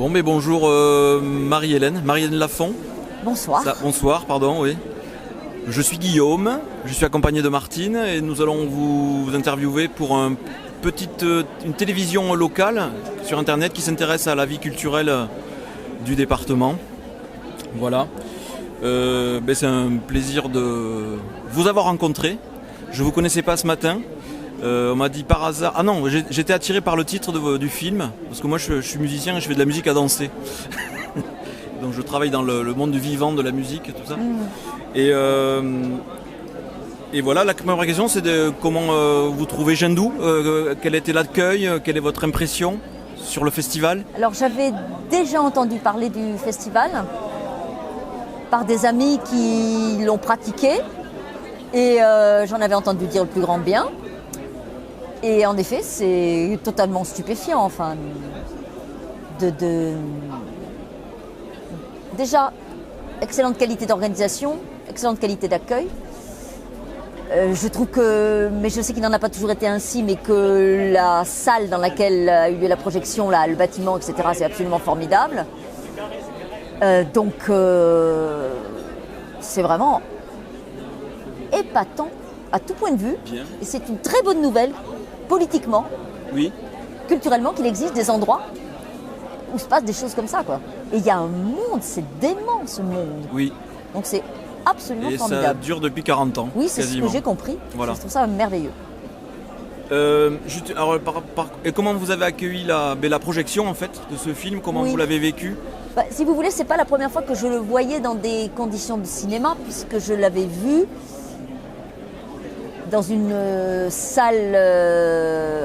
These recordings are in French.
Bon, mais bonjour Marie-Hélène Lafont. Bonsoir. Bonsoir, pardon, oui. Je suis Guillaume, je suis accompagné de Martine et nous allons vous interviewer pour une télévision locale sur internet qui s'intéresse à la vie culturelle du département. Voilà. C'est un plaisir de vous avoir rencontré. Je ne vous connaissais pas ce matin. On m'a dit par hasard... Ah non, j'étais attiré par le titre du film, parce que moi je suis musicien et je fais de la musique à danser. Donc je travaille dans le monde du vivant, de la musique et tout ça. Et voilà, la première question c'est de comment vous trouvez Jendou, quel était l'accueil, quelle est votre impression sur le festival? Alors j'avais déjà entendu parler du festival par des amis qui l'ont pratiqué et j'en avais entendu dire le plus grand bien. Et en effet, c'est totalement stupéfiant. Enfin, déjà, excellente qualité d'organisation, excellente qualité d'accueil. Je trouve que, mais je sais qu'il n'en a pas toujours été ainsi, mais que la salle dans laquelle a eu lieu la projection, là, le bâtiment, etc., c'est absolument formidable. C'est vraiment épatant à tout point de vue. Bien. Et c'est une très bonne nouvelle, politiquement, Oui. culturellement, qu'il existe des endroits où se passent des choses comme ça, quoi. Et il y a un monde, c'est dément ce monde. Oui. Donc c'est absolument Et formidable. ça dure depuis 40 ans. Oui, c'est quasiment. ce que j'ai compris. Voilà. Je trouve ça merveilleux. Alors, et comment vous avez accueilli la projection en fait de ce film? Comment Oui. vous l'avez vécu? Si vous voulez, c'est pas la première fois que je le voyais dans des conditions de cinéma, puisque je l'avais vu dans une salle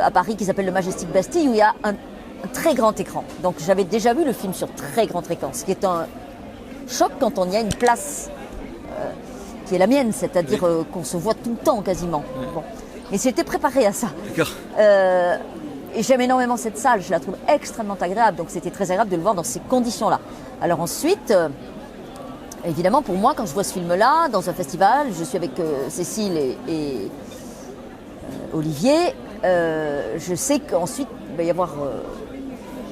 à Paris qui s'appelle le Majestic Bastille, où il y a un très grand écran. Donc j'avais déjà vu le film sur très grand écran, ce qui est un choc quand on y a une place qui est la mienne, c'est-à-dire qu'on se voit tout le temps quasiment. Oui. Bon. Mais j'étais préparée à ça. D'accord. Et j'aime énormément cette salle, je la trouve extrêmement agréable, donc c'était très agréable de le voir dans ces conditions-là. Alors ensuite, évidemment pour moi, quand je vois ce film-là, dans un festival, je suis avec Cécile et Olivier, je sais qu'ensuite il va y avoir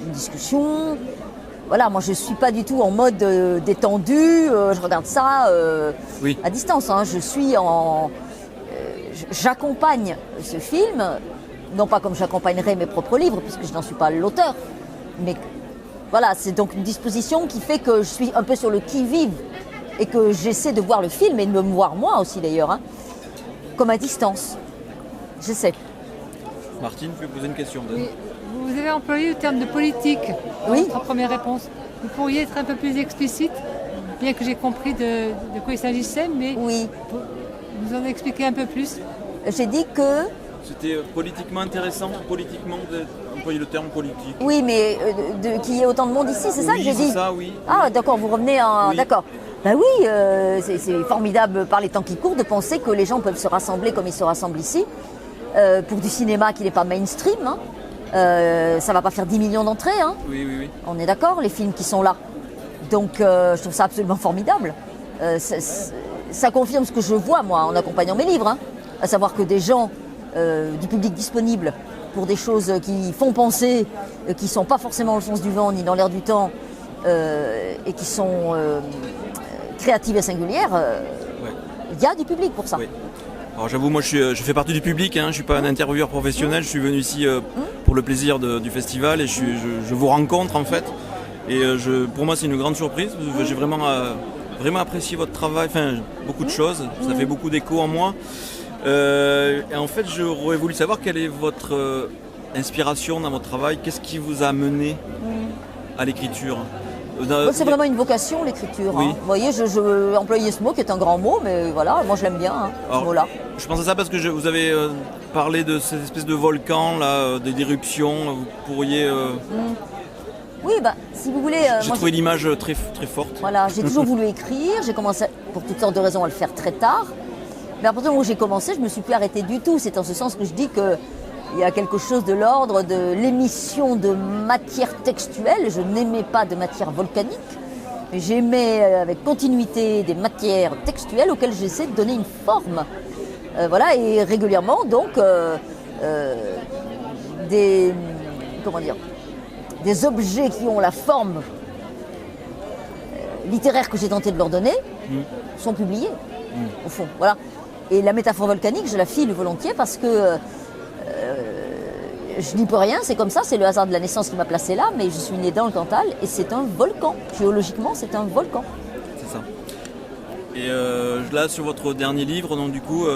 une discussion. Voilà, moi je ne suis pas du tout en mode détendu, je regarde ça Oui. à distance, hein. J'accompagne ce film, non pas comme j'accompagnerais mes propres livres, puisque je n'en suis pas l'auteur, mais voilà, c'est donc une disposition qui fait que je suis un peu sur le qui-vive et que j'essaie de voir le film et de me voir moi aussi d'ailleurs, hein, comme à distance. Je sais. Martine, tu peux poser une question? Oui. Vous avez employé le terme de politique dans Oui. votre première réponse. Vous pourriez être un peu plus explicite, bien que j'ai compris de quoi il s'agissait, mais Oui, vous en expliquer un peu plus. j'ai dit que... C'était politiquement intéressant, politiquement d'employer le terme politique. Oui, mais qu'il y ait autant de monde ici, c'est ça que j'ai dit? C'est ça, oui. Ah, d'accord, vous revenez en... Oui. D'accord. Ben oui, c'est formidable par les temps qui courent de penser que les gens peuvent se rassembler comme ils se rassemblent ici, pour du cinéma qui n'est pas mainstream. Hein. Ça va pas faire 10 millions d'entrées, hein. Oui, oui, oui. On est d'accord, les films qui sont là. Donc, je trouve ça absolument formidable. Ça confirme ce que je vois, moi, en accompagnant mes livres, hein. À savoir que des gens, du public disponible pour des choses qui font penser, qui ne sont pas forcément au sens du vent ni dans l'air du temps, et qui sont créatives et singulières, il y a du public pour ça. Oui. Alors j'avoue, moi je fais partie du public, hein, je ne suis pas un intervieweur professionnel, je suis venu ici pour le plaisir du festival et je vous rencontre en fait. Et pour moi c'est une grande surprise, j'ai vraiment apprécié votre travail, enfin beaucoup de choses, ça fait beaucoup d'écho en moi. Et en fait j'aurais voulu savoir quelle est votre inspiration dans votre travail, qu'est-ce qui vous a amené à l'écriture? C'est vraiment une vocation, l'écriture. Oui. Hein. Vous voyez, je employais ce mot qui est un grand mot, mais voilà, moi je l'aime bien, hein, ce Alors, mot-là. Je pense à ça parce que vous avez parlé de cette espèce de volcan, là, d'éruption. Vous pourriez... Oui, si vous voulez... J'ai moi, trouvé l'image très, très forte. Voilà, j'ai toujours voulu écrire, j'ai commencé pour toutes sortes de raisons à le faire très tard. Mais à partir du moment où j'ai commencé, je ne me suis plus arrêtée du tout. C'est en ce sens que je dis qu'il y a quelque chose de l'ordre de l'émission de matière textuelle. Je n'aimais pas de matière volcanique, mais j'aimais avec continuité des matières textuelles auxquelles j'essaie de donner une forme. Voilà, et régulièrement, donc, des objets qui ont la forme littéraire que j'ai tenté de leur donner sont publiés, au fond. Voilà. Et la métaphore volcanique, je la file volontiers parce que je n'y peux rien, c'est comme ça, c'est le hasard de la naissance qui m'a placée là, mais je suis née dans le Cantal et c'est un volcan. Géologiquement, c'est un volcan. C'est ça. Et là, sur votre dernier livre, donc du coup,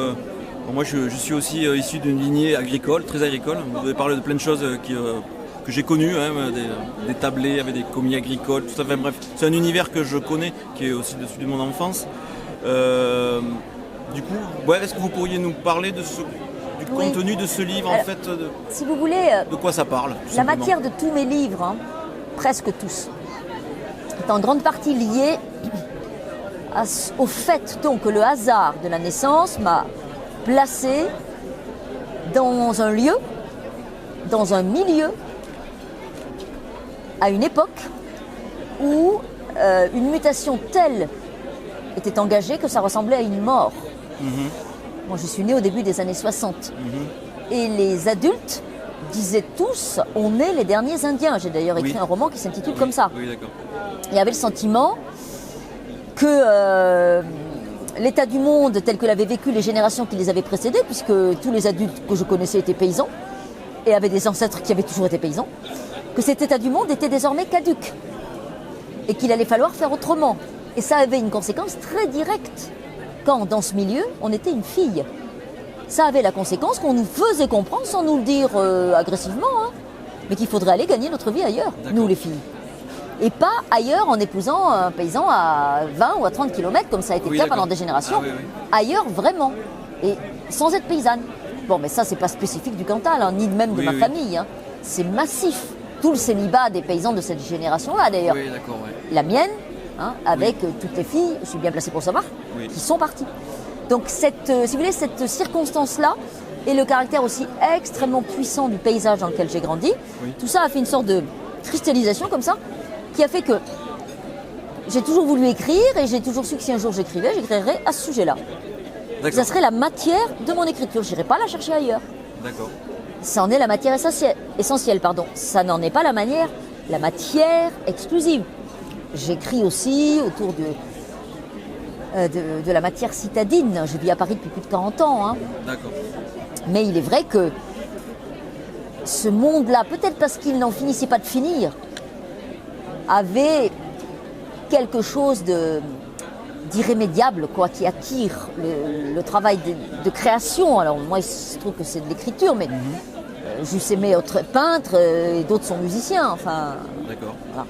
moi je suis aussi issu d'une lignée agricole, très agricole. Vous avez parlé de plein de choses que j'ai connues, hein, des tablés avec des commis agricoles, tout ça. Enfin bref, c'est un univers que je connais, qui est aussi dessus de mon enfance. Du coup, est-ce que vous pourriez nous parler du contenu de ce livre, en fait, si vous voulez, de quoi ça parle la matière de tous mes livres, hein, presque tous, est en grande partie liée au fait donc, que le hasard de la naissance m'a placé dans un lieu, dans un milieu, à une époque où une mutation telle était engagée que ça ressemblait à une mort. Moi, je suis née au début des années 60. Et les adultes disaient tous, on est les derniers Indiens. J'ai d'ailleurs écrit un roman qui s'intitule comme ça. Oui, d'accord. Il y avait le sentiment que l'état du monde tel que l'avaient vécu les générations qui les avaient précédées, puisque tous les adultes que je connaissais étaient paysans, et avaient des ancêtres qui avaient toujours été paysans, que cet état du monde était désormais caduc, et qu'il allait falloir faire autrement. Et ça avait une conséquence très directe. Quand, dans ce milieu, on était une fille. Ça avait la conséquence qu'on nous faisait comprendre, sans nous le dire agressivement, hein, mais qu'il faudrait aller gagner notre vie ailleurs, nous les filles. Et pas ailleurs en épousant un paysan à 20 ou à 30 km, comme ça a été le cas pendant des générations. Ailleurs, vraiment. Et sans être paysanne. Bon, mais ça, c'est pas spécifique du Cantal, hein, ni même de ma famille. Hein. C'est massif. Tout le célibat des paysans de cette génération-là, d'ailleurs. Oui, d'accord, La mienne, hein, avec toutes les filles, je suis bien placée pour savoir, qui sont parties. Donc, si vous voulez, cette circonstance-là et le caractère aussi extrêmement puissant du paysage dans lequel j'ai grandi, tout ça a fait une sorte de cristallisation comme ça, qui a fait que j'ai toujours voulu écrire et j'ai toujours su que si un jour j'écrivais, j'écrirais à ce sujet-là. Ça serait la matière de mon écriture, je n'irais pas la chercher ailleurs. D'accord. Ça en est la matière essentielle, pardon. Ça n'en est pas la matière exclusive. J'écris aussi autour de la matière citadine. Je vis à Paris depuis plus de 40 ans. Hein. D'accord. Mais il est vrai que ce monde-là, peut-être parce qu'il n'en finissait pas de finir, avait quelque chose d'irrémédiable, quoi, qui attire le travail de création. Alors moi, il se trouve que c'est de l'écriture, mais j'eusse aimé être peintre et d'autres sont musiciens. Enfin. D'accord. Voilà.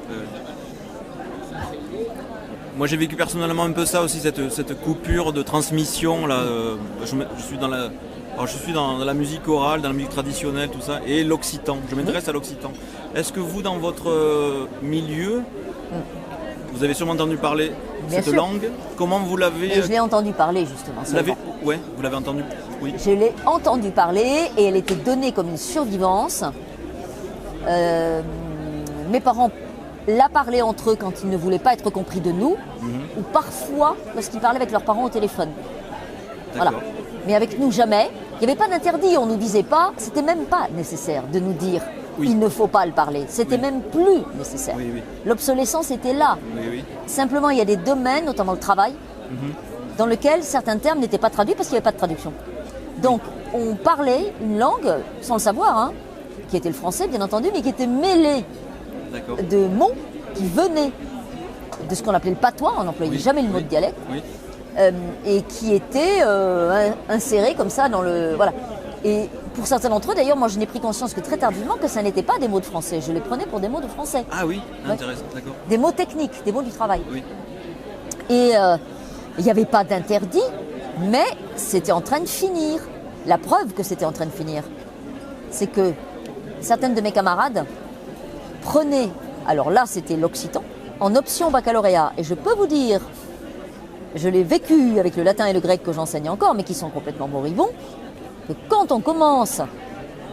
Moi, j'ai vécu personnellement un peu ça aussi, cette coupure de transmission. Là, je suis dans la musique orale, dans la musique traditionnelle, tout ça, et l'occitan. Je m'intéresse à l'occitan. Est-ce que vous, dans votre milieu, vous avez sûrement entendu parler de cette langue? Comment vous l'avez... Je l'ai entendu parler, justement. Vous l'avez entendu? Oui. Je l'ai entendu parler et elle était donnée comme une survivance. Mes parents la parlaient entre eux quand ils ne voulaient pas être compris de nous, ou parfois lorsqu'ils parlaient avec leurs parents au téléphone. Voilà. Mais avec nous, jamais. Il n'y avait pas d'interdit, on ne nous disait pas, c'était même pas nécessaire de nous dire il ne faut pas le parler. C'était même plus nécessaire. L'obsolescence était là. Simplement, il y a des domaines, notamment le travail, dans lesquels certains termes n'étaient pas traduits parce qu'il n'y avait pas de traduction. Donc, on parlait une langue, sans le savoir, hein, qui était le français, bien entendu, mais qui était mêlée de mots qui venaient de ce qu'on appelait le patois, on n'employait jamais le mot de dialecte, et qui étaient insérés comme ça dans le... Voilà. Et pour certains d'entre eux, d'ailleurs, moi je n'ai pris conscience que très tardivement que ça n'était pas des mots de français. Je les prenais pour des mots de français. Ah oui, intéressant, d'accord. Des mots techniques, des mots du travail. Oui. Et il n'y avait pas d'interdit, mais c'était en train de finir. La preuve que c'était en train de finir, c'est que certaines de mes camarades prenaient, alors là c'était l'occitan, en option baccalauréat. Et je peux vous dire, je l'ai vécu avec le latin et le grec que j'enseigne encore, mais qui sont complètement moribonds, que quand on commence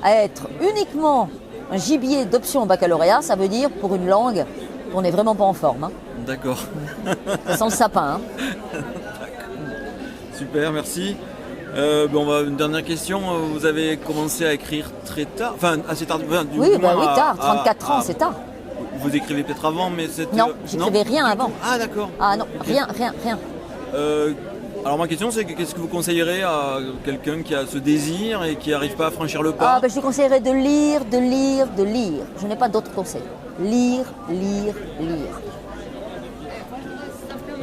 à être uniquement un gibier d'option baccalauréat, ça veut dire pour une langue qu'on n'est vraiment pas en forme. Hein. D'accord. Sans le sapin. Hein. Super, merci. Une dernière question. Vous avez commencé à écrire très tard, enfin assez tard. Oui, tard, 34 ans, c'est tard. Vous écrivez peut-être avant, mais c'était... Non, j'écrivais rien avant. Ah d'accord. Ah non, Ok. rien. Alors ma question c'est qu'est-ce que vous conseillerez à quelqu'un qui a ce désir et qui n'arrive pas à franchir le Ah, pas? ben, je lui conseillerais de lire, de lire, de lire. Je n'ai pas d'autres conseils. Lire, lire, lire.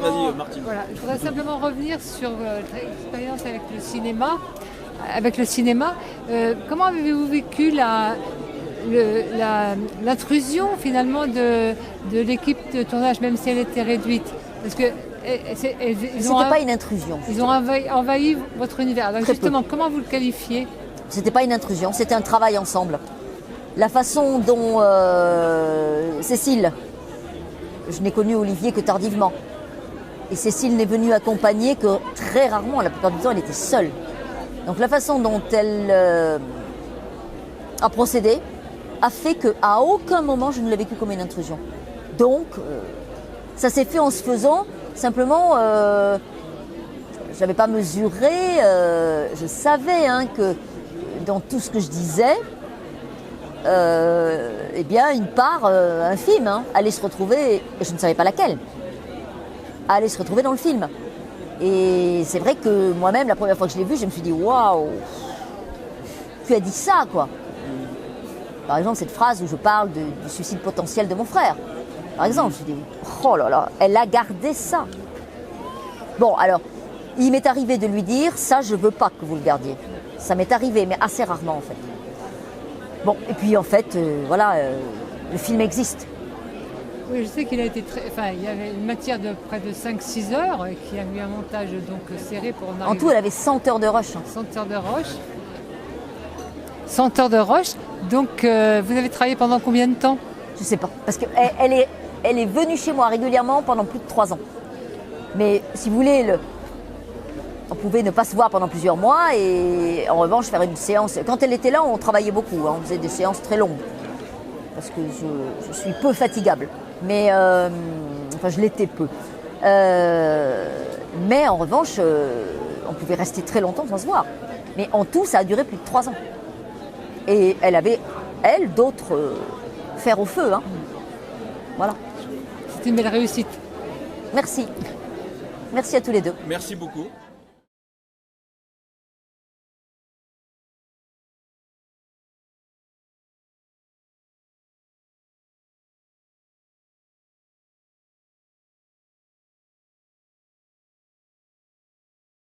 Vas-y Martine. Voilà, je voudrais simplement revenir sur votre expérience avec le cinéma. Avec le cinéma, comment avez-vous vécu l'intrusion finalement de l'équipe de tournage, même si elle était réduite? Parce que C'était pas une intrusion. ils ont envahi votre univers. Alors Très justement, comment vous le qualifiez? C'était pas une intrusion, c'était un travail ensemble. La façon dont Cécile, je n'ai connu Olivier que tardivement, et Cécile n'est venue accompagner que très rarement, la plupart du temps elle était seule. Donc la façon dont elle a procédé a fait qu'à aucun moment je ne l'ai vécu comme une intrusion. Donc ça s'est fait en se faisant, simplement je n'avais pas mesuré, je savais que dans tout ce que je disais, eh bien une part infime allait se retrouver, et je ne savais pas laquelle, allait se retrouver dans le film. Et c'est vrai que moi-même, la première fois que je l'ai vu, je me suis dit waouh, tu as dit ça quoi. Par exemple, cette phrase où je parle du suicide potentiel de mon frère. Par exemple, je me suis dit oh là là, elle a gardé ça. Bon, alors, il m'est arrivé de lui dire ça, je veux pas que vous le gardiez. Ça m'est arrivé, mais assez rarement en fait. Bon, et puis en fait, voilà, le film existe. Oui, je sais qu'il a été il y avait une matière de près de 5-6 heures et qu'il y a eu un montage donc serré pour en arriver. En tout, elle avait 100 heures de rush. 100 heures de rush. 100 heures de rush. Donc, vous avez travaillé pendant combien de temps? Je sais pas, parce qu'elle est venue chez moi régulièrement pendant plus de 3 ans. Mais si vous voulez, on pouvait ne pas se voir pendant plusieurs mois et en revanche faire une séance. Quand elle était là, on travaillait beaucoup, on faisait des séances très longues. Parce que je suis peu fatigable. Mais, enfin, je l'étais peu. Mais en revanche, on pouvait rester très longtemps sans se voir. Mais en tout, ça a duré plus de 3 ans. Et elle avait, elle, d'autres fers au feu. Voilà. C'était une belle réussite. Merci. Merci à tous les deux. Merci beaucoup.